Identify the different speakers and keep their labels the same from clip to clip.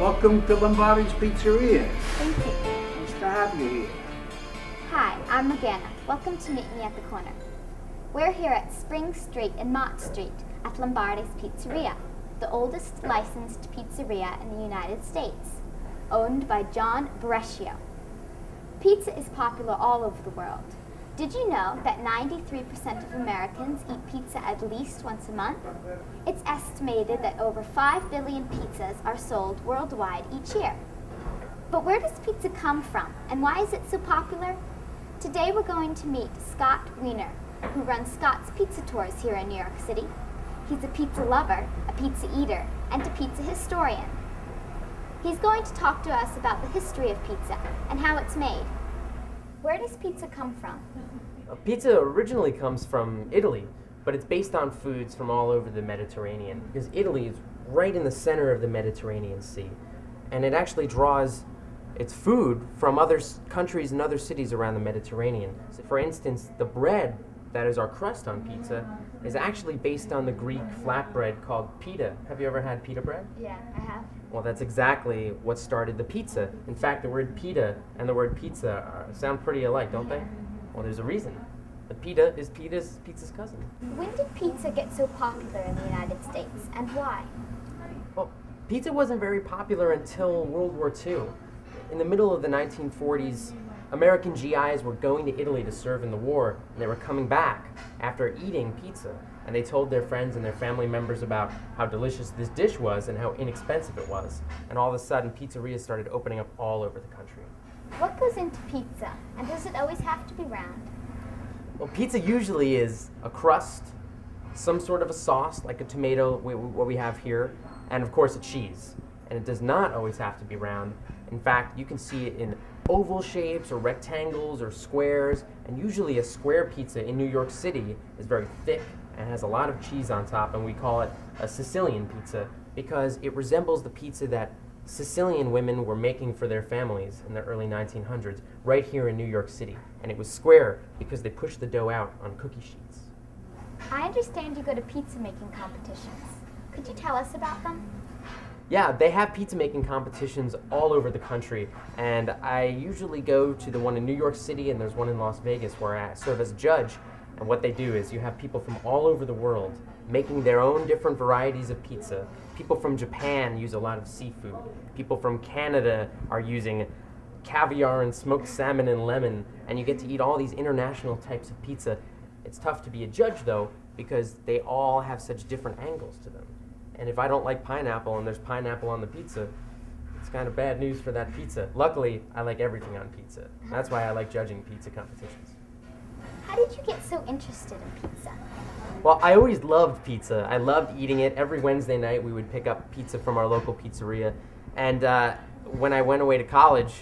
Speaker 1: Welcome to Lombardi's Pizzeria.
Speaker 2: Thank you.
Speaker 1: Nice to have you here.
Speaker 2: Hi, I'm Morgana. Welcome to Meet Me at the Corner. We're here at Spring Street and Mott Street at Lombardi's Pizzeria, the oldest licensed pizzeria in the United States, owned by John Brescio. Pizza is popular all over the world. Did you know that 93% of Americans eat pizza at least once a month? It's estimated that over 5 billion pizzas are sold worldwide each year. But where does pizza come from, and why is it so popular? Today we're going to meet Scott Wiener, who runs Scott's Pizza Tours here in New York City. He's a pizza lover, a pizza eater, and a pizza historian. He's going to talk to us about the history of pizza and how it's made. Where does pizza come from?
Speaker 3: Pizza originally comes from Italy, but it's based on foods from all over the Mediterranean, because Italy is right in the center of the Mediterranean Sea, and it actually draws its food from other countries and other cities around the Mediterranean. So for instance, the bread that is our crust on pizza is actually based on the Greek flatbread called pita. Have you ever had pita bread?
Speaker 2: Yeah, I have.
Speaker 3: Well, that's exactly what started the pizza. In fact, the word pita and the word pizza sound pretty alike, don't they? Well, there's a reason. The pita is pizza's cousin.
Speaker 2: When did pizza get so popular in the United States, and why?
Speaker 3: Well, pizza wasn't very popular until World War II. In the middle of the 1940s, American GIs were going to Italy to serve in the war, and they were coming back after eating pizza. And they told their friends and their family members about how delicious this dish was and how inexpensive it was. And all of a sudden, pizzerias started opening up all over the country.
Speaker 2: What goes into pizza, and does it always have to be round?
Speaker 3: Well, pizza usually is a crust, some sort of a sauce, like a tomato, what we have here, and of course a cheese. And it does not always have to be round. In fact, you can see it in oval shapes or rectangles or squares, and usually a square pizza in New York City is very thick and has a lot of cheese on top, and we call it a Sicilian pizza because it resembles the pizza that Sicilian women were making for their families in the early 1900s right here in New York City. And it was square because they pushed the dough out on cookie sheets.
Speaker 2: I understand you go to pizza making competitions. Could you tell us about them?
Speaker 3: Yeah, they have pizza making competitions all over the country, and I usually go to the one in New York City, and there's one in Las Vegas where I serve as a judge. And what they do is you have people from all over the world making their own different varieties of pizza. People from Japan use a lot of seafood. People from Canada are using caviar and smoked salmon and lemon, and you get to eat all these international types of pizza. It's tough to be a judge, though, because they all have such different angles to them. And if I don't like pineapple and there's pineapple on the pizza, it's kind of bad news for that pizza. Luckily, I like everything on pizza. That's why I like judging pizza competitions.
Speaker 2: How did you get so interested in pizza?
Speaker 3: Well, I always loved pizza. I loved eating it. Every Wednesday night we would pick up pizza from our local pizzeria. And when I went away to college,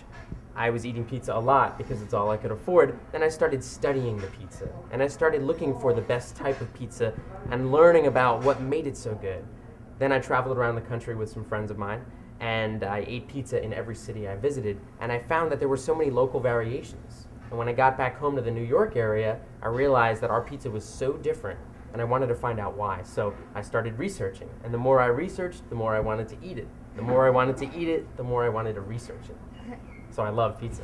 Speaker 3: I was eating pizza a lot because it's all I could afford. Then I started studying the pizza. And I started looking for the best type of pizza and learning about what made it so good. Then I traveled around the country with some friends of mine, and I ate pizza in every city I visited. And I found that there were so many local variations. And when I got back home to the New York area, I realized that our pizza was so different, and I wanted to find out why. So I started researching, and the more I researched, the more I wanted to eat it. The more I wanted to eat it, the more I wanted to research it. So I love pizza.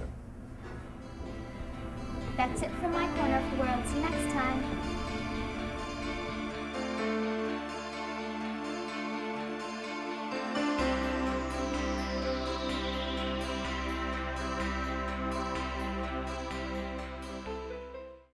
Speaker 2: That's it from my corner of the world. See you next time.